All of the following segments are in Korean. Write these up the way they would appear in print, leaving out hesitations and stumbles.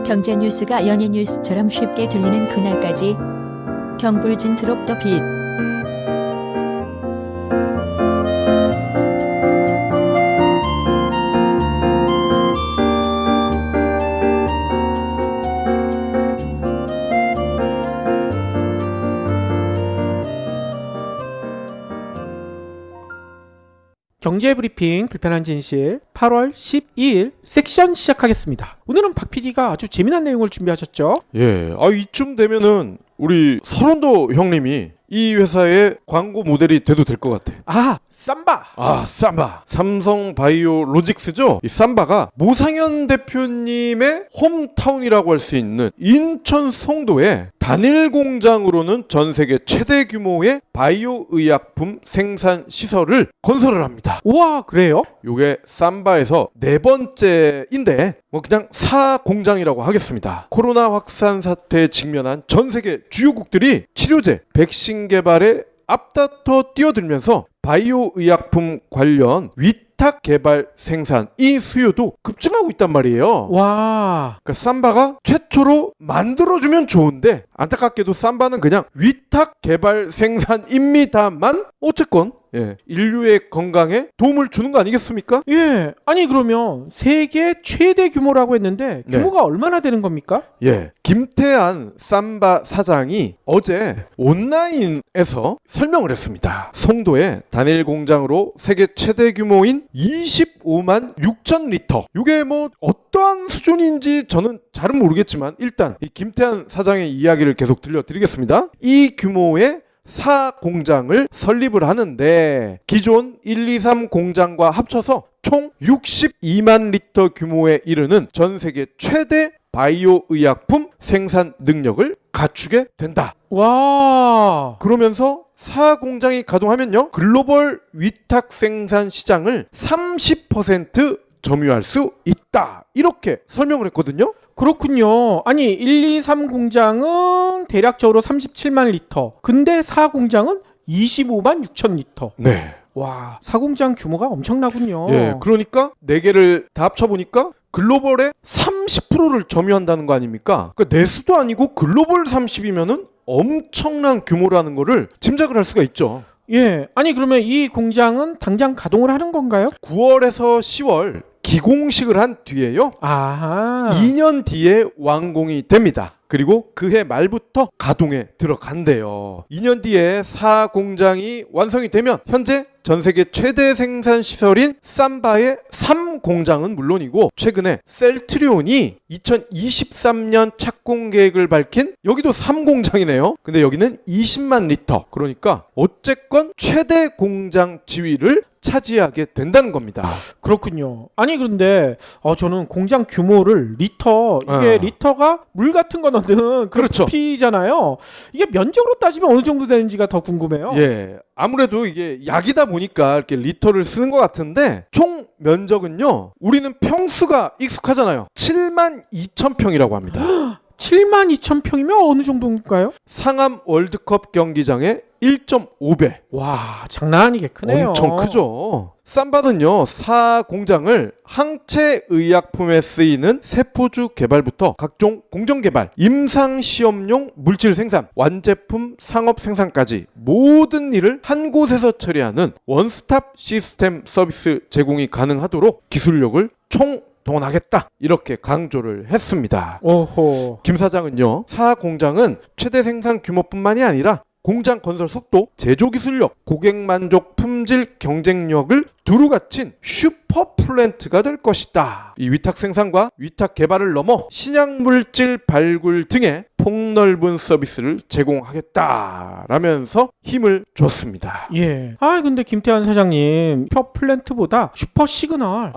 경제 뉴스가 연예 뉴스처럼 쉽게 들리는 그날까지 경불진 드롭 더 빗. 경제브리핑 불편한 진실 8월 12일 섹션 시작하겠습니다. 오늘은 박 PD가 아주 재미난 내용을 준비하셨죠? 예, 이쯤 되면은 우리 서른도 형님이 이 회사의 광고 모델이 돼도 될 것 같아. 삼바! 삼바. 삼성 바이오로직스죠? 이 삼바가 모상현 대표님의 홈타운이라고 할 수 있는 인천 송도에 단일 공장으로는 전 세계 최대 규모의 바이오 의약품 생산 시설을 건설을 합니다. 우와, 그래요? 요게 삼바에서 네 번째인데 그냥 사공장이라고 하겠습니다. 코로나 확산 사태에 직면한 전 세계 주요국들이 치료제, 백신 개발에 앞다퉈 뛰어들면서 바이오 의약품 관련 위탁 개발 생산 이 수요도 급증하고 있단 말이에요. 와, 그러니까 삼바가 최초로 만들어주면 좋은데 안타깝게도 삼바는 그냥 위탁 개발 생산입니다만 어쨌건 인류의 건강에 도움을 주는 거 아니겠습니까? 예. 아니 그러면 세계 최대 규모라고 했는데 규모가 얼마나 되는 겁니까? 김태한 삼바 사장이 어제 온라인에서 설명을 했습니다. 송도에 단일 공장으로 세계 최대 규모인 25만 6천 리터. 이게 어떠한 수준인지 저는 잘은 모르겠지만 일단 이 김태한 사장의 이야기를 계속 들려드리겠습니다. 이 규모의 사공장을 설립을 하는데 기존 1, 2, 3 공장과 합쳐서 총 62만 리터 규모에 이르는 전 세계 최대 바이오 의약품 생산 능력을 갖추게 된다. 와. 그러면서 사공장이 가동하면요, 글로벌 위탁 생산 시장을 30% 점유할 수 있다. 이렇게 설명을 했거든요. 그렇군요. 아니 1, 2, 3 공장은 대략적으로 37만 리터. 근데 4 공장은 25만 6천 리터. 네. 와, 4공장 규모가 엄청나군요. 그러니까 4개를 다 합쳐보니까 글로벌의 30%를 점유한다는 거 아닙니까? 그러니까 내수도 아니고 글로벌 30이면은 엄청난 규모라는 거를 짐작을 할 수가 있죠. 아니 그러면 이 공장은 당장 가동을 하는 건가요? 9월에서 10월 기공식을 한 뒤에요. 아하. 2년 뒤에 완공이 됩니다. 그리고 그해 말부터 가동에 들어간대요. 2년 뒤에 사공장이 완성이 되면 현재 전 세계 최대 생산 시설인 삼바의 3공장은 물론이고 최근에 셀트리온이 2023년 착공 계획을 밝힌 여기도 3공장이네요. 근데 여기는 20만 리터. 그러니까 어쨌건 최대 공장 지위를 차지하게 된다는 겁니다. 그렇군요. 아니 그런데 저는 공장 규모를 이게 리터가 물 같은 거 넣는 그렇죠. 부피잖아요. 이게 면적으로 따지면 어느 정도 되는지가 더 궁금해요. 아무래도 이게 약이다 보니까 이렇게 리터를 쓰는 것 같은데 총 면적은요, 우리는 평수가 익숙하잖아요. 7만 2천 평이라고 합니다. 7만 2천 평이면 어느 정도인가요? 상암 월드컵 경기장의 1.5배. 와, 장난 아니게 크네요. 엄청 크죠. 삼바는요, 사공장을 항체 의약품에 쓰이는 세포주 개발부터 각종 공정 개발, 임상 시험용 물질 생산, 완제품 상업 생산까지 모든 일을 한 곳에서 처리하는 원스톱 시스템 서비스 제공이 가능하도록 기술력을 동원하겠다, 이렇게 강조를 했습니다. 오호. 김 사장은요, 사공장은 최대 생산 규모뿐만이 아니라 공장 건설 속도, 제조 기술력, 고객 만족, 품질, 경쟁력을 두루 갖춘 슈퍼 플랜트가 될 것이다. 이 위탁 생산과 위탁 개발을 넘어 신약 물질 발굴 등의 폭넓은 서비스를 제공하겠다라면서 힘을 줬습니다. 근데 김태환 사장님, 슈퍼 플랜트보다 슈퍼 시그널.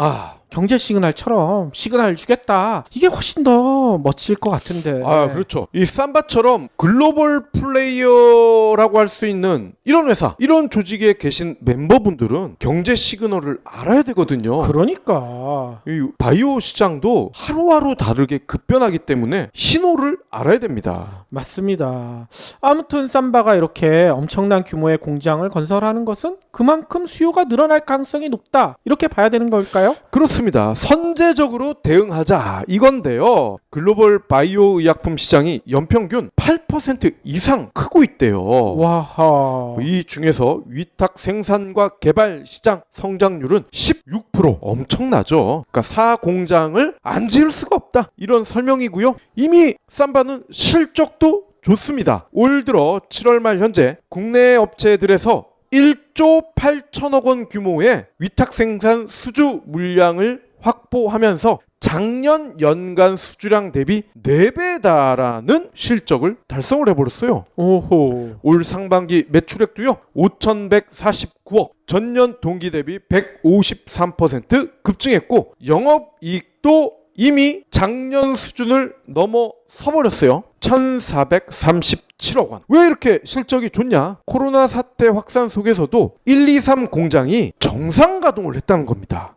경제 시그널처럼 시그널 주겠다. 이게 훨씬 더 멋질 것 같은데. 아, 그렇죠. 이 삼바처럼 글로벌 플레이어라고 할 수 있는 이런 회사, 이런 조직에 계신 멤버분들은 경제 시그널을 알아야 되거든요. 그러니까. 이 바이오 시장도 하루하루 다르게 급변하기 때문에 신호를 알아야 됩니다. 맞습니다. 아무튼 삼바가 이렇게 엄청난 규모의 공장을 건설하는 것은 그만큼 수요가 늘어날 가능성이 높다. 이렇게 봐야 되는 걸까요? 그렇습니다. 선제적으로 대응하자 이건데요. 글로벌 바이오 의약품 시장이 연평균 8% 이상 크고 있대요. 와하. 이 중에서 위탁 생산과 개발 시장 성장률은 16%. 엄청나죠. 그러니까 사 공장을 안 지을 수가 없다. 이런 설명이고요. 이미 삼바는 실적도 좋습니다. 올 들어 7월 말 현재 국내 업체들에서 1조 8천억 원 규모의 위탁 생산 수주 물량을 확보하면서 작년 연간 수주량 대비 4배 달하는 실적을 달성을 해버렸어요. 오호. 올 상반기 매출액도요 5,149억, 전년 동기 대비 153% 급증했고 영업이익도 이미 작년 수준을 넘어서버렸어요. 1,437억 원. 왜 이렇게 실적이 좋냐? 코로나 사태 확산 속에서도 1, 2, 3 공장이 정상 가동을 했다는 겁니다.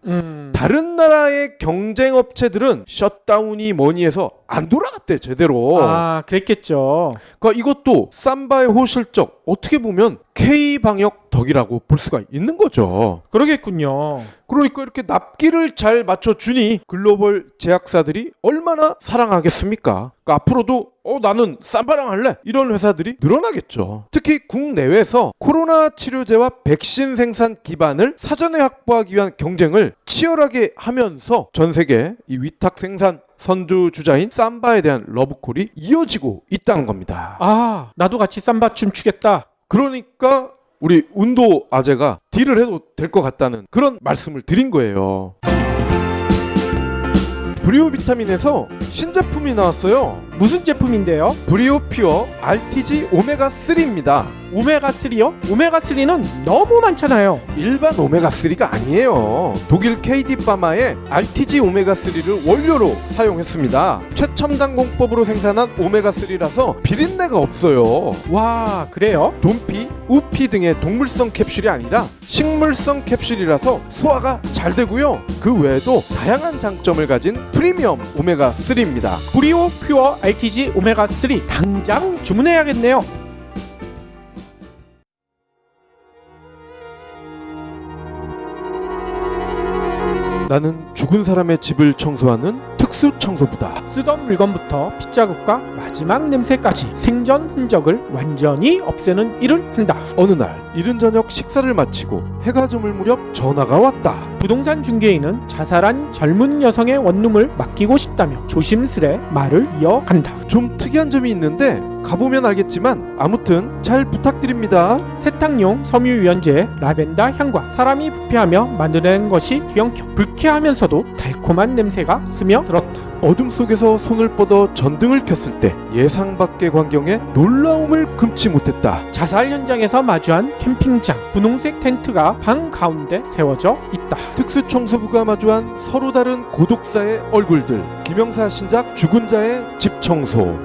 다른 나라의 경쟁 업체들은 셧다운이 뭐니 해서 안 돌아갔대 제대로. 아, 그랬겠죠. 그러니까 이것도 삼바의 호실적 어떻게 보면 K방역 덕이라고 볼 수가 있는 거죠. 그러겠군요. 그러니까 이렇게 납기를 잘 맞춰주니 글로벌 제약사들이 얼마나 사랑하겠습니까? 그러니까 앞으로도 나는 삼바랑 할래 이런 회사들이 늘어나겠죠. 특히 국내외에서 코로나 치료제와 백신 생산 기반을 사전에 확보하기 위한 경쟁을 치열하게 하면서 전 세계 이 위탁 생산 선두주자인 삼바에 대한 러브콜이 이어지고 있다는 겁니다. 아, 나도 같이 삼바 춤 추겠다. 그러니까 우리 운도 아재가 딜을 해도 될 것 같다는 그런 말씀을 드린 거예요. 브리오 비타민에서 신제품이 나왔어요. 무슨 제품인데요? 브리오 퓨어 RTG 오메가3입니다. 오메가3요? 오메가3는 너무 많잖아요. 일반 오메가3가 아니에요. 독일 KD 파마의 RTG 오메가3를 원료로 사용했습니다. 최첨단 공법으로 생산한 오메가3라서 비린내가 없어요. 와, 그래요? 돈피, 우피 등의 동물성 캡슐이 아니라 식물성 캡슐이라서 소화가 잘 되고요. 그 외에도 다양한 장점을 가진 프리미엄 오메가3입니다. 브리오 퓨어 RTG 오메가3 당장 주문해야겠네요. 나는 죽은 사람의 집을 청소하는 특수 청소부다. 쓰던 물건부터 핏자국과 마지막 냄새까지 생전 흔적을 완전히 없애는 일을 한다. 어느 날 이른 저녁 식사를 마치고 해가 저물 무렵 전화가 왔다. 부동산 중개인은 자살한 젊은 여성의 원룸을 맡기고 싶다며 조심스레 말을 이어간다. 좀 특이한 점이 있는데 가보면 알겠지만 아무튼 잘 부탁드립니다. 세탁용 섬유유연제 라벤더 향과 사람이 부패하며 만들어낸 것이 뒤엉켜 불쾌하면서도 달콤한 냄새가 스며들었다. 어둠 속에서 손을 뻗어 전등을 켰을 때 예상 밖의 광경에 놀라움을 금치 못했다. 자살 현장에서 마주한 캠핑장, 분홍색 텐트가 방 가운데 세워져 있다. 특수청소부가 마주한 서로 다른 고독사의 얼굴들. 김영사 신작 죽은 자의 집 청소.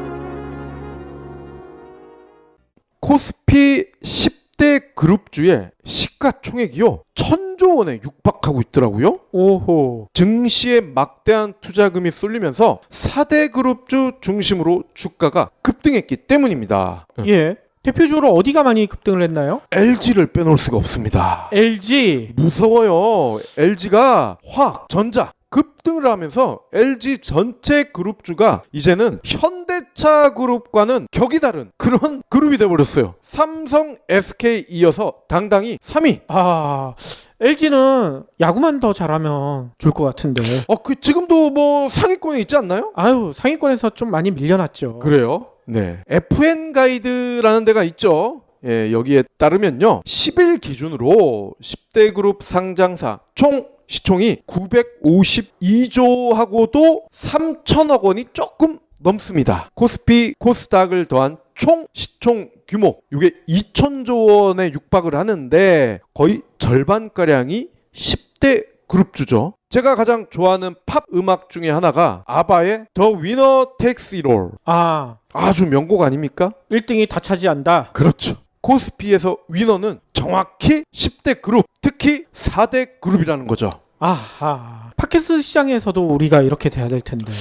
코스피 10대 그룹주의 시가총액이요 1,000조 원에 육박하고 있더라고요. 오호. 증시에 막대한 투자금이 쏠리면서 4대 그룹주 중심으로 주가가 급등했기 때문입니다. 예. 대표적으로 어디가 많이 급등을 했나요? LG를 빼놓을 수가 없습니다. LG. 무서워요. LG가 화학, 전자 급등을 하면서 LG 전체 그룹주가 이제는 현대차 그룹과는 격이 다른 그런 그룹이 돼버렸어요. 삼성, SK 이어서 당당히 3위. 아, LG는 야구만 더 잘하면 좋을 것 같은데. 지금도 뭐 상위권에 있지 않나요? 아유, 상위권에서 좀 많이 밀려났죠. 그래요? 네. FN 가이드라는 데가 있죠. 예, 여기에 따르면요. 10일 기준으로 10대 그룹 상장사 총 시총이 952조하고도 3천억 원이 조금 넘습니다. 코스피, 코스닥을 더한 총 시총 규모 이게 2천조 원에 육박을 하는데 거의 절반가량이 10대 그룹주죠. 제가 가장 좋아하는 팝 음악 중에 하나가 아바의 The Winner Takes It All. 아, 아주 명곡 아닙니까? 1등이 다 차지한다. 그렇죠. 코스피에서 위너는 정확히 10대 그룹, 특히 4대 그룹이라는 거죠. 아하. 팟캐스트 시장에서도 우리가 이렇게 돼야 될 텐데.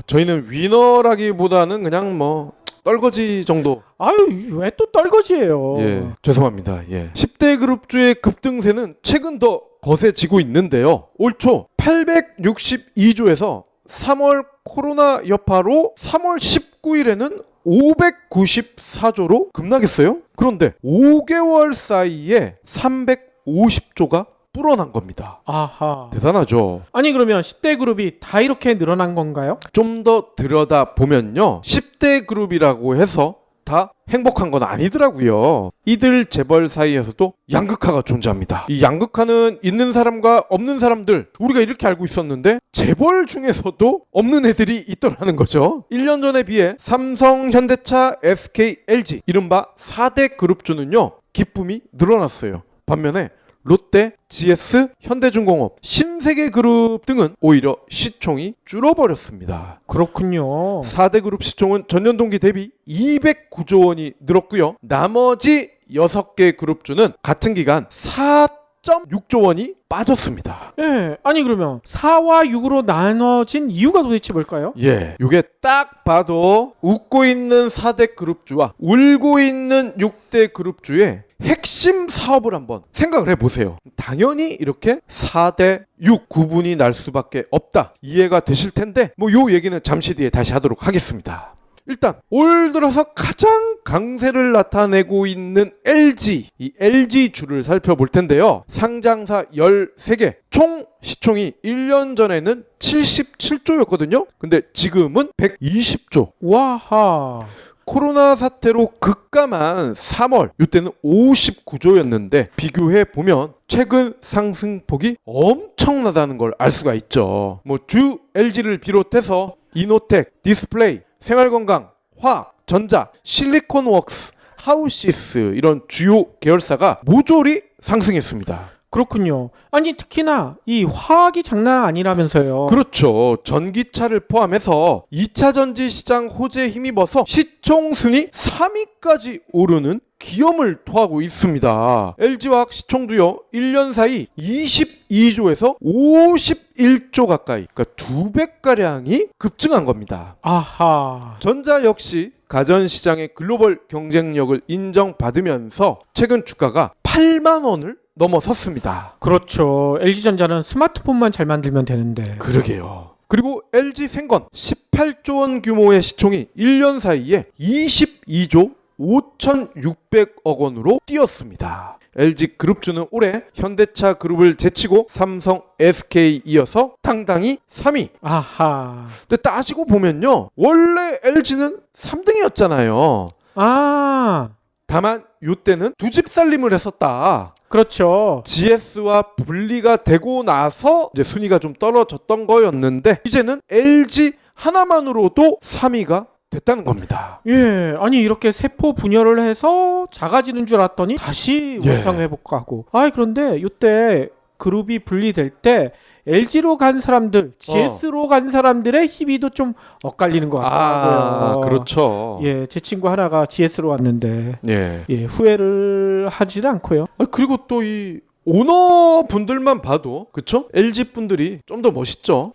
저희는 위너라기보다는 그냥 뭐 떨거지 정도. 아유, 왜 또 떨거지예요. 예, 죄송합니다. 예. 10대 그룹주의 급등세는 최근 더 거세지고 있는데요. 올 초 862조에서 3월 코로나 여파로 3월 19일에는 594조로 급락했어요. 그런데 5개월 사이에 350조가 불어난 겁니다. 아하. 대단하죠. 아니 그러면 10대 그룹이 다 이렇게 늘어난 건가요? 좀 더 들여다 보면요. 10대 그룹이라고 해서 다 행복한 건 아니더라고요. 이들 재벌 사이에서도 양극화가 존재합니다. 이 양극화는 있는 사람과 없는 사람들, 우리가 이렇게 알고 있었는데 재벌 중에서도 없는 애들이 있더라는 거죠. 1년 전에 비해 삼성, 현대차, SK, LG 이른바 4대 그룹주는요 기쁨이 늘어났어요. 반면에 롯데, GS, 현대중공업, 신세계그룹 등은 오히려 시총이 줄어버렸습니다. 그렇군요. 4대 그룹 시총은 전년 동기 대비 209조 원이 늘었고요. 나머지 6개 그룹주는 같은 기간 4.6조 원이 빠졌습니다. 예. 아니 그러면 4와 6으로 나눠진 이유가 도대체 뭘까요? 예, 이게 딱 봐도 웃고 있는 4대 그룹주와 울고 있는 6대 그룹주의 핵심 사업을 한번 생각을 해보세요. 당연히 이렇게 4대 6 구분이 날 수밖에 없다. 이해가 되실 텐데 요 얘기는 잠시 뒤에 다시 하도록 하겠습니다. 일단 올 들어서 가장 강세를 나타내고 있는 LG, 이 LG주를 살펴볼 텐데요. 상장사 13개, 총 시총이 1년 전에는 77조였거든요. 근데 지금은 120조. 와하. 코로나 사태로 급감한 3월 이때는 59조였는데 비교해 보면 최근 상승폭이 엄청나다는 걸 알 수가 있죠. 주 LG를 비롯해서 이노텍, 디스플레이, 생활건강, 화학, 전자, 실리콘웍스, 하우시스 이런 주요 계열사가 모조리 상승했습니다. 그렇군요. 아니 특히나 이 화학이 장난 아니라면서요. 그렇죠. 전기차를 포함해서 2차 전지 시장 호재에 힘입어서 시총 순위 3위까지 오르는 기염을 토하고 있습니다. LG화학 시총도요 1년 사이 22조에서 51조 가까이, 그러니까 2배가량이 급증한 겁니다. 아하. 전자 역시 가전시장의 글로벌 경쟁력을 인정받으면서 최근 주가가 8만 원을 넘어섰습니다. 그렇죠. LG전자는 스마트폰만 잘 만들면 되는데. 그러게요. 그리고 LG생건 18조 원 규모의 시총이 1년 사이에 22조 5,600억 원으로 뛰었습니다. LG그룹주는 올해 현대차 그룹을 제치고 삼성, SK 이어서 당당히 3위. 아하. 근데 따지고 보면요. 원래 LG는 3등이었잖아요. 아. 다만 이때는 두 집 살림을 했었다. 그렇죠. GS와 분리가 되고 나서 이제 순위가 좀 떨어졌던 거였는데 이제는 LG 하나만으로도 3위가 됐다는 겁니다. 예, 아니 이렇게 세포 분열을 해서 작아지는 줄 알았더니 다시 예. 원상 회복하고. 그런데 이때 그룹이 분리될 때 LG로 간 사람들, GS로 간 사람들의 희비도 좀 엇갈리는 것 같더라고요. 그렇죠. 예, 제 친구 하나가 GS로 왔는데 예. 후회를 하지는 않고요. 그리고 또 이 오너 분들만 봐도 그쵸? LG 분들이 좀 더 멋있죠.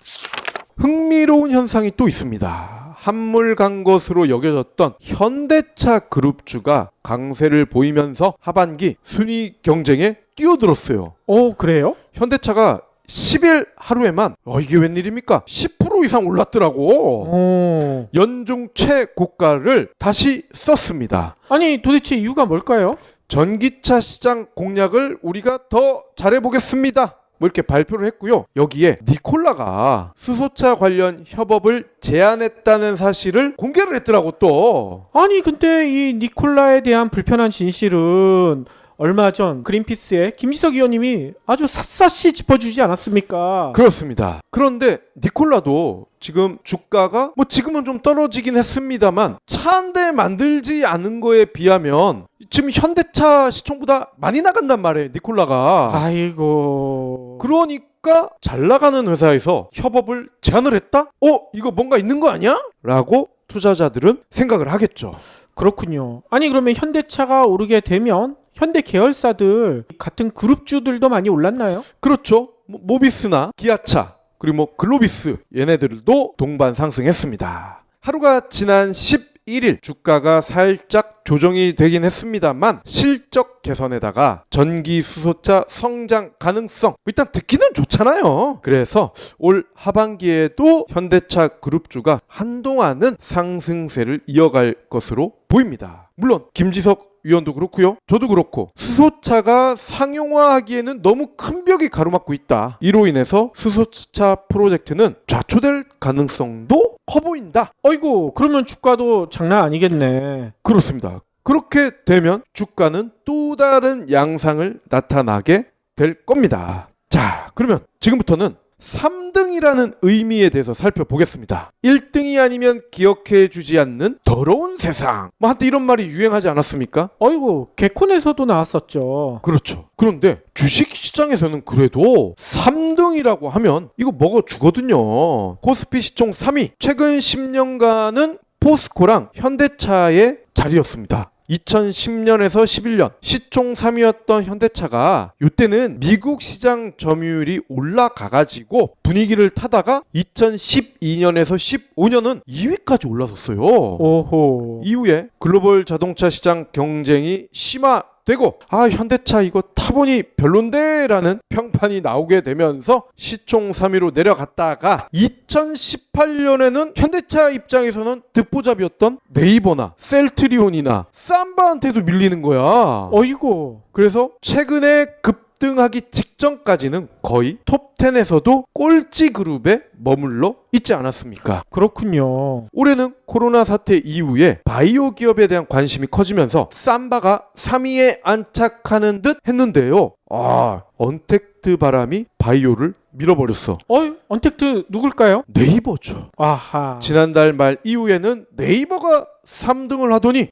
흥미로운 현상이 또 있습니다. 한물 간 것으로 여겨졌던 현대차 그룹주가 강세를 보이면서 하반기 순위 경쟁에 뛰어들었어요. 그래요? 현대차가 10일 하루에만 이게 웬일입니까? 10% 이상 올랐더라고. 연중 최고가를 다시 썼습니다. 아니 도대체 이유가 뭘까요? 전기차 시장 공략을 우리가 더 잘해보겠습니다. 이렇게 발표를 했고요. 여기에 니콜라가 수소차 관련 협업을 제안했다는 사실을 공개를 했더라고 또. 아니 근데 이 니콜라에 대한 불편한 진실은 얼마 전 그린피스의 김지석 의원님이 아주 샅샅이 짚어주지 않았습니까? 그렇습니다. 그런데 니콜라도 지금 주가가 지금은 좀 떨어지긴 했습니다만 차 한 대 만들지 않은 거에 비하면 지금 현대차 시총보다 많이 나간단 말이에요. 니콜라가. 아이고. 그러니까 주가 잘 나가는 회사에서 협업을 제안을 했다? 이거 뭔가 있는 거 아니야? 라고 투자자들은 생각을 하겠죠. 그렇군요. 아니 그러면 현대차가 오르게 되면 현대 계열사들 같은 그룹주들도 많이 올랐나요? 그렇죠. 모비스나 기아차 그리고 글로비스 얘네들도 동반 상승했습니다. 하루가 지난 11일 주가가 살짝 조정이 되긴 했습니다만 실적 개선에다가 전기 수소차 성장 가능성 일단 듣기는 좋잖아요. 그래서 올 하반기에도 현대차 그룹주가 한동안은 상승세를 이어갈 것으로 보입니다. 물론 김지석 위원도 그렇고요. 저도 그렇고 수소차가 상용화하기에는 너무 큰 벽이 가로막고 있다. 이로 인해서 수소차 프로젝트는 좌초될 가능성도 커 보인다. 어이구 그러면 주가도 장난 아니겠네. 그렇습니다. 그렇게 되면 주가는 또 다른 양상을 나타나게 될 겁니다. 자, 그러면 지금부터는 3등이라는 의미에 대해서 살펴보겠습니다. 1등이 아니면 기억해 주지 않는 더러운 세상. 한때 이런 말이 유행하지 않았습니까? 어이구 개콘에서도 나왔었죠. 그렇죠. 그런데 주식시장에서는 그래도 3등이라고 하면 이거 먹어 주거든요. 코스피 시총 3위. 최근 10년간은 포스코랑 현대차의 자리였습니다. 2010년에서 11년 시총 3위였던 현대차가 이때는 미국 시장 점유율이 올라가가지고 분위기를 타다가 2012년에서 15년은 2위까지 올라섰어요. 오호. 이후에 글로벌 자동차 시장 경쟁이 심화되고 현대차 이거 타보니 별론데 라는 평판이 나오게 되면서 시총 3위로 내려갔다가 2018년에는 현대차 입장에서는 듣보잡이었던 네이버나 셀트리온이나 삼바한테도 밀리는 거야. 어이구. 그래서 최근에 급등하기 직전까지는 거의 톱10에서도 꼴찌 그룹에 머물러 있지 않았습니까? 그렇군요. 올해는 코로나 사태 이후에 바이오 기업에 대한 관심이 커지면서 삼바가 3위에 안착하는 듯 했는데요. 언택트 바람이 바이오를 밀어버렸어. 언택트 누굴까요? 네이버죠. 아하. 지난달 말 이후에는 네이버가 3등을 하더니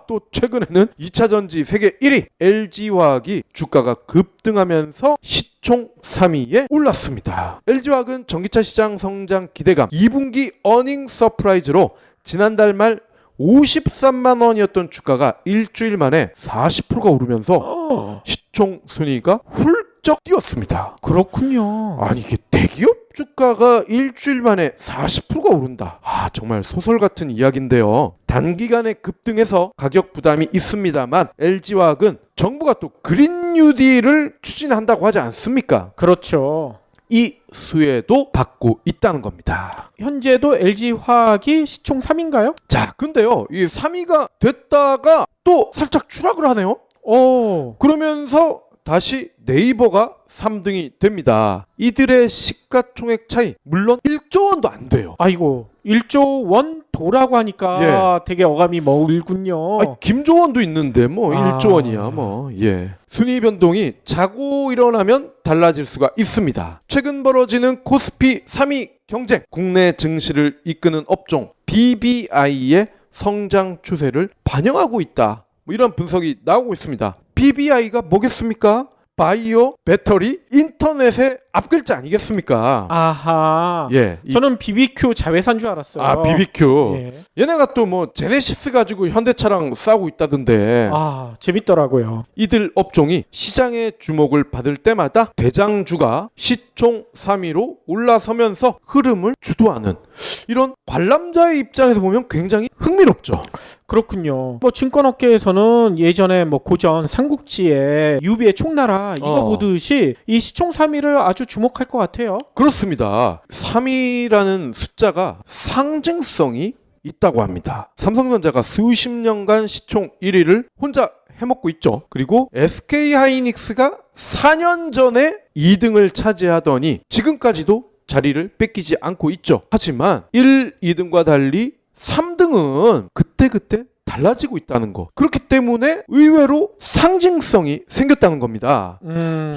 또 최근에는 2차전지 세계 1위 LG화학이 주가가 급등하면서 시총 3위에 올랐습니다. LG화학은 전기차 시장 성장 기대감 2분기 어닝 서프라이즈로 지난달 말 53만 원이었던 주가가 일주일 만에 40%가 오르면서 시총 순위가 훌쩍 뛰었습니다. 그렇군요. 아니 이게 대기업 주가가 일주일 만에 40%가 오른다. 정말 소설 같은 이야기인데요. 단기간에 급등해서 가격 부담이 있습니다만 LG화학은 정부가 또 그린 뉴딜을 추진한다고 하지 않습니까? 그렇죠. 이 수혜도 받고 있다는 겁니다. 현재도 LG화학이 시총 3위인가요? 자, 근데요. 이 3위가 됐다가 또 살짝 추락을 하네요. 그러면서 다시 네이버가 3등이 됩니다. 이들의 시가총액 차이 물론 1조 원도 안 돼요. 아이고 1조 원 도라고 하니까 되게 어감이 멀군요. 김조원도 있는데 1조 원이야 순위 변동이 자고 일어나면 달라질 수가 있습니다. 최근 벌어지는 코스피 3위 경쟁 국내 증시를 이끄는 업종 BBI의 성장 추세를 반영하고 있다. 이런 분석이 나오고 있습니다. BBI가 뭐겠습니까? 바이오, 배터리, 인터넷의 앞글자 아니겠습니까? 아하. 저는 BBQ 자회사인 줄 알았어요. BBQ. 얘네가 또 제네시스 가지고 현대차랑 싸우고 있다던데. 재밌더라고요. 이들 업종이 시장의 주목을 받을 때마다 대장주가 시총 3위로 올라서면서 흐름을 주도하는 이런 관람자의 입장에서 보면 굉장히 흥미롭죠. 그렇군요. 증권업계에서는 예전에 고전 삼국지에 유비의 총나라 이거 보듯이 이 시총 3위를 아주 주목할 것 같아요. 그렇습니다. 3위라는 숫자가 상징성이 있다고 합니다. 삼성전자가 수십 년간 시총 1위를 혼자 해먹고 있죠. 그리고 SK하이닉스가 4년 전에 2등을 차지하더니 지금까지도 자리를 뺏기지 않고 있죠. 하지만 1, 2등과 달리 3등은 그때그때 달라지고 있다는 거. 그렇기 때문에 의외로 상징성이 생겼다는 겁니다.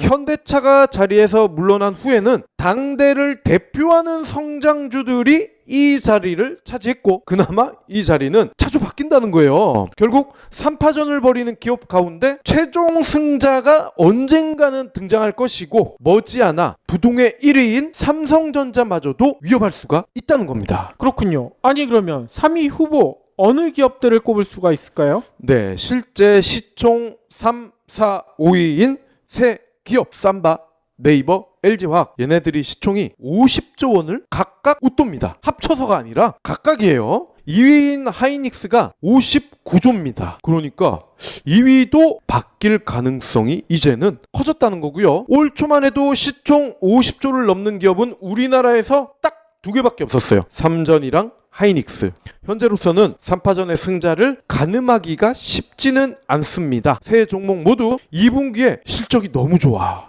현대차가 자리에서 물러난 후에는 당대를 대표하는 성장주들이 이 자리를 차지했고 그나마 이 자리는 자주 바뀐다는 거예요. 결국 3파전을 벌이는 기업 가운데 최종 승자가 언젠가는 등장할 것이고 머지않아 부동의 1위인 삼성전자마저도 위협할 수가 있다는 겁니다. 그렇군요. 아니 그러면 3위 후보 어느 기업들을 꼽을 수가 있을까요? 네, 실제 시총 3, 4, 5위인 세 기업 삼바, 네이버, LG화학 얘네들이 시총이 50조 원을 각각 웃돕니다. 합쳐서가 아니라 각각이에요. 2위인 하이닉스가 59조입니다. 그러니까 2위도 바뀔 가능성이 이제는 커졌다는 거고요. 올 초만 해도 시총 50조를 넘는 기업은 우리나라에서 딱 2개밖에 없었어요. 삼전이랑 하이닉스. 현재로서는 3파전의 승자를 가늠하기가 쉽지는 않습니다. 세 종목 모두 2분기에 실적이 너무 좋아.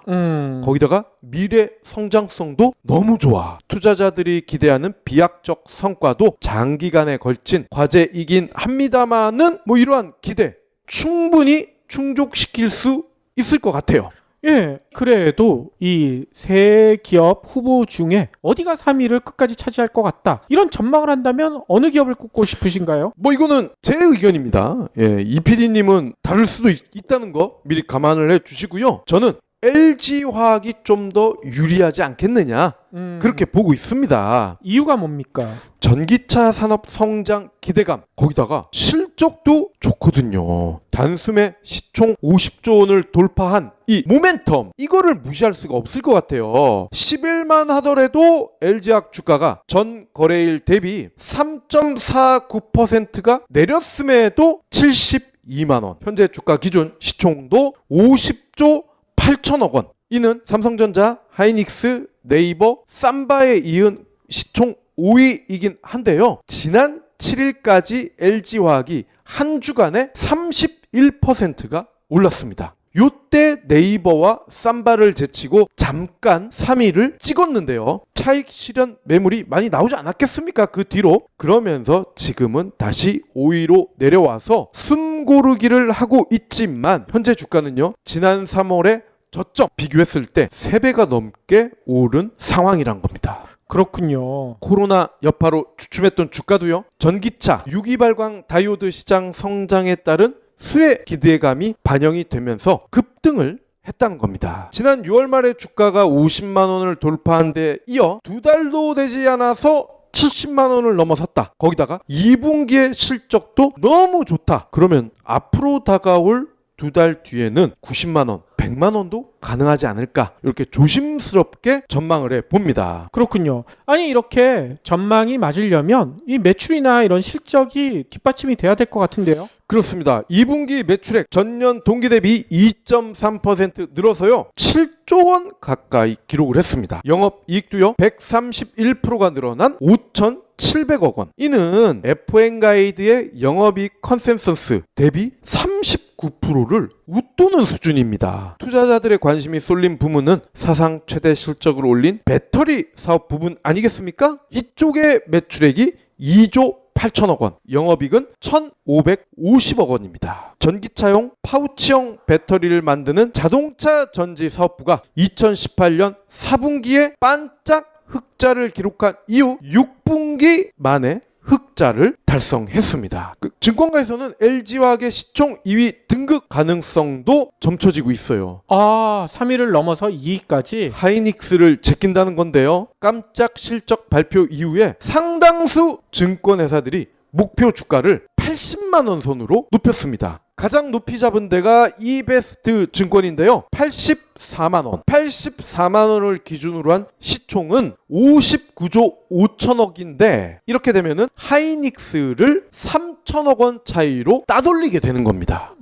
거기다가 미래 성장성도 너무 좋아. 투자자들이 기대하는 비약적 성과도 장기간에 걸친 과제이긴 합니다만은 뭐 이러한 기대 충분히 충족시킬 수 있을 것 같아요. 예, 그래도 이 세 기업 후보 중에 어디가 3위를 끝까지 차지할 것 같다. 이런 전망을 한다면 어느 기업을 꼽고 싶으신가요? 뭐 이거는 제 의견입니다. 예, 이 PD님은 다를 수도 있다는 거 미리 감안을 해주시고요. 저는 LG화학이 좀 더 유리하지 않겠느냐 그렇게 보고 있습니다. 이유가 뭡니까? 전기차 산업 성장 기대감 거기다가 실적도 좋거든요. 단숨에 시총 50조 원을 돌파한 이 모멘텀 이거를 무시할 수가 없을 것 같아요. 10일만 하더라도 LG화학 주가가 전 거래일 대비 3.49%가 내렸음에도 72만 원. 현재 주가 기준 시총도 50조 8천억 원. 이는 삼성전자, 하이닉스, 네이버, 삼바에 이은 시총 5위이긴 한데요. 지난 7일까지 LG화학이 한 주간에 31%가 올랐습니다. 요때 네이버와 삼바를 제치고 잠깐 3위를 찍었는데요. 차익 실현 매물이 많이 나오지 않았겠습니까? 그 뒤로. 그러면서 지금은 다시 5위로 내려와서 숨고르기를 하고 있지만 현재 주가는요. 지난 3월에 저점 비교했을 때 3배가 넘게 오른 상황이란 겁니다. 그렇군요. 코로나 여파로 주춤했던 주가도요. 전기차, 유기발광 다이오드 시장 성장에 따른 수혜 기대감이 반영이 되면서 급등을 했다는 겁니다. 지난 6월 말에 주가가 50만 원을 돌파한 데 이어 2달도 되지 않아서 70만 원을 넘어섰다. 거기다가 2분기의 실적도 너무 좋다. 그러면 앞으로 다가올 2달 뒤에는 90만 원, 100만 원도 가능하지 않을까 이렇게 조심스럽게 전망을 해봅니다. 그렇군요. 아니 이렇게 전망이 맞으려면 이 매출이나 이런 실적이 뒷받침이 돼야 될 것 같은데요. 그렇습니다. 2분기 매출액 전년 동기 대비 2.3% 늘어서요 7조 원 가까이 기록을 했습니다. 영업이익도요 131%가 늘어난 5,700억 원. 이는 FN가이드의 영업이익 컨센서스 대비 39%를 웃도는 수준입니다. 투자자들의 관심이 쏠린 부문은 사상 최대 실적을 올린 배터리 사업 부분 아니겠습니까? 이쪽의 매출액이 2조 8천억 원, 영업이익은 1,550억 원입니다. 전기차용 파우치형 배터리를 만드는 자동차 전지 사업부가 2018년 4분기에 반짝 흑자를 기록한 이후 6분기 만에 흑자를 달성했습니다. 증권가에서는 LG화학의 시총 2위 등극 가능성도 점쳐지고 있어요. 3위를 넘어서 2위까지. 하이닉스를 제낀다는 건데요. 깜짝 실적 발표 이후에 상당수 증권회사들이 목표 주가를 80만 원 선으로 높였습니다. 가장 높이 잡은 데가 이베스트 증권인데요. 84만 원. 84만 원을 기준으로 한 시총은 59조 5천억인데 이렇게 되면은 하이닉스를 3천억 원 차이로 따돌리게 되는 겁니다.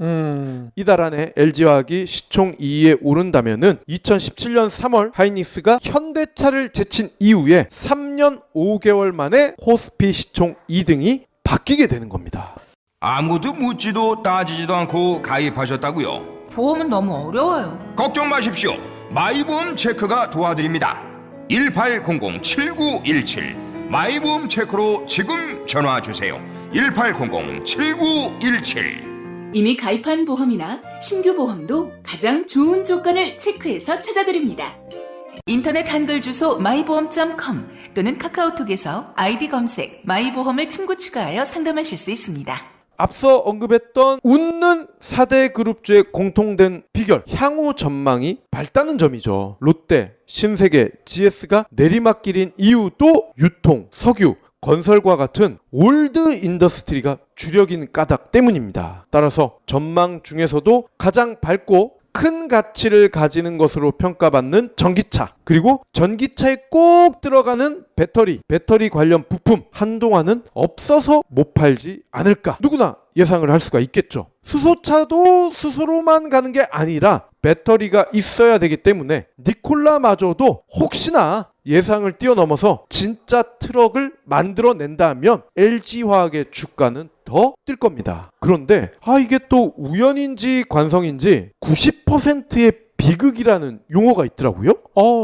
이달 안에 LG화학이 시총 2위에 오른다면은 2017년 3월 하이닉스가 현대차를 제친 이후에 3년 5개월 만에 코스피 시총 2등이 바뀌게 되는 겁니다. 아무도 묻지도 따지지도 않고 가입하셨다고요? 보험은 너무 어려워요. 걱정 마십시오. 마이보험 체크가 도와드립니다. 1800-7917 마이보험 체크로 지금 전화주세요. 1800-7917 이미 가입한 보험이나 신규 보험도 가장 좋은 조건을 체크해서 찾아드립니다. 인터넷 한글 주소 마이보험.com 또는 카카오톡에서 아이디 검색 마이보험을 친구 추가하여 상담하실 수 있습니다. 앞서 언급했던 웃는 4대 그룹주의 공통된 비결, 향후 전망이 밝다는 점이죠. 롯데, 신세계, GS가 내리막길인 이유도 유통, 석유, 건설과 같은 올드 인더스트리가 주력인 까닭 때문입니다. 따라서 전망 중에서도 가장 밝고 큰 가치를 가지는 것으로 평가받는 전기차, 그리고 전기차에 꼭 들어가는 배터리 관련 부품, 한동안은 없어서 못 팔지 않을까 누구나 예상을 할 수가 있겠죠. 수소차도 수소로만 가는 게 아니라 배터리가 있어야 되기 때문에 니콜라마저도 혹시나 예상을 뛰어넘어서 진짜 트럭을 만들어낸다면 LG화학의 주가는 더 뛸 겁니다. 그런데 이게 또 우연인지 관성인지 90%의 비극이라는 용어가 있더라고요.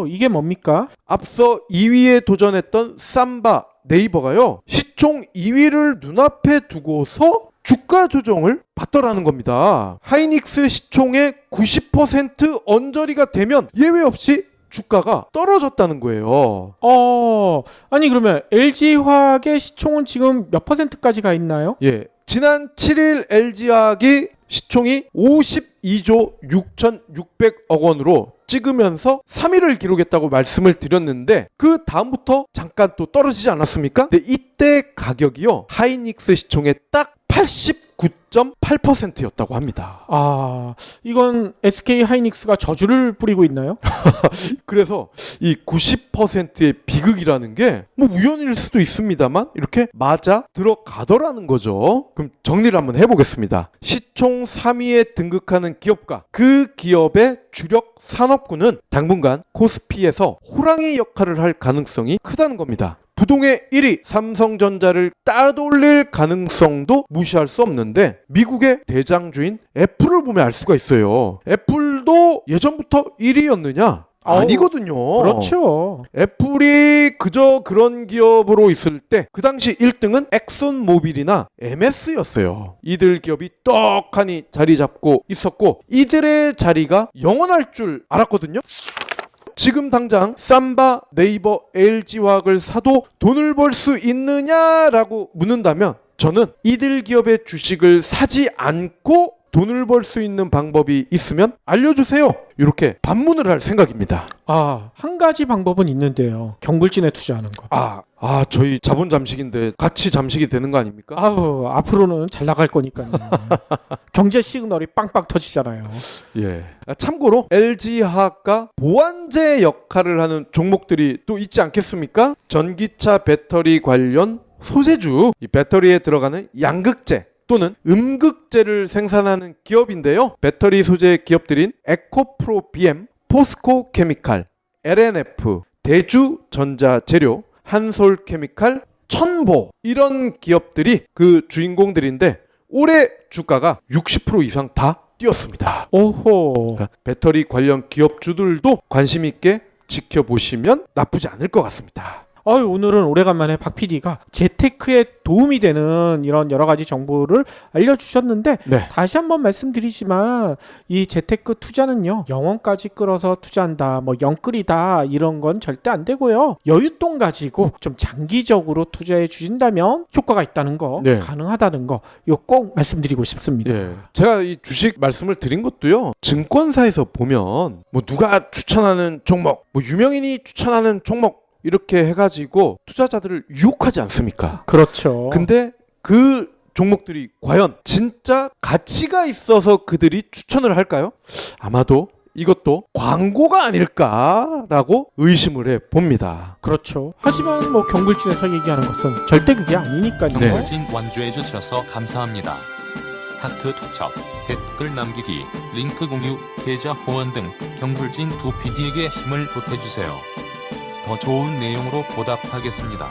이게 뭡니까? 앞서 2위에 도전했던 삼바, 네이버가요, 시총 2위를 눈앞에 두고서 주가 조정을 받더라는 겁니다. 하이닉스 시총의 90% 언저리가 되면 예외 없이 주가가 떨어졌다는 거예요. 아니 그러면 LG화학의 시총은 지금 몇 %까지 가 있나요? 예, 지난 7일 LG화학이 시총이 52조 6,600억 원으로 찍으면서 3위를 기록했다고 말씀을 드렸는데 그 다음부터 잠깐 또 떨어지지 않았습니까? 근데 이때 가격이요, 하이닉스 시총의 딱 89.8%였다고 합니다. 이건 SK 하이닉스가 저주를 뿌리고 있나요? 그래서 이 90%의 비극이라는 게 뭐 우연일 수도 있습니다만 이렇게 맞아 들어가더라는 거죠. 그럼 정리를 한번 해보겠습니다. 시총 3위에 등극하는 기업과 그 기업의 주력 산업군은 당분간 코스피에서 호랑이 역할을 할 가능성이 크다는 겁니다. 부동의 1위 삼성전자를 따돌릴 가능성도 무시할 수 없는데 미국의 대장주인 애플을 보면 알 수가 있어요. 애플도 예전부터 1위였느냐? 아니거든요. 그렇죠. 애플이 그저 그런 기업으로 있을 때 그 당시 1등은 엑손모빌이나 MS였어요. 이들 기업이 떡하니 자리 잡고 있었고 이들의 자리가 영원할 줄 알았거든요. 지금 당장 삼바, 네이버, LG화학을 사도 돈을 벌 수 있느냐라고 묻는다면 저는 이들 기업의 주식을 사지 않고 돈을 벌 수 있는 방법이 있으면 알려주세요. 이렇게 반문을 할 생각입니다. 한 가지 방법은 있는데요. 경불진에 투자하는 것. 저희 자본 잠식인데 같이 잠식이 되는 거 아닙니까? 앞으로는 잘 나갈 거니까요. 경제 시그널이 빵빵 터지잖아요. 예. 참고로 LG화학과 보완제 역할을 하는 종목들이 또 있지 않겠습니까? 전기차 배터리 관련 소재주, 이 배터리에 들어가는 양극재 또는 음극재를 생산하는 기업인데요. 배터리 소재 기업들인 에코프로 BM, 포스코 케미칼, LNF, 대주전자재료, 한솔케미칼, 천보 이런 기업들이 그 주인공들인데 올해 주가가 60% 이상 다 뛰었습니다. 그러니까 배터리 관련 기업주들도 관심 있게 지켜보시면 나쁘지 않을 것 같습니다. 오늘은 오래간만에 박 PD가 재테크에 도움이 되는 이런 여러 가지 정보를 알려주셨는데 다시 한번 말씀드리지만 이 재테크 투자는요, 영원까지 끌어서 투자한다, 영끌이다 이런 건 절대 안 되고요. 여윳돈 가지고 좀 장기적으로 투자해 주신다면 효과가 있다는 거, 가능하다는 거 이거 꼭 말씀드리고 싶습니다. 제가 이 주식 말씀을 드린 것도요, 증권사에서 보면 누가 추천하는 종목, 유명인이 추천하는 종목 이렇게 해가지고 투자자들을 유혹하지 않습니까? 그렇죠. 근데 그 종목들이 과연 진짜 가치가 있어서 그들이 추천을 할까요? 아마도 이것도 광고가 아닐까라고 의심을 해봅니다. 그렇죠. 하지만 경불진에서 얘기하는 것은 절대 그게 아니니까요. 경불진 완주해 주셔서 감사합니다. 하트 투척, 댓글 남기기, 링크 공유, 계좌 후원 등 경불진 두 PD에게 힘을 보태주세요. 더 좋은 내용으로 보답하겠습니다.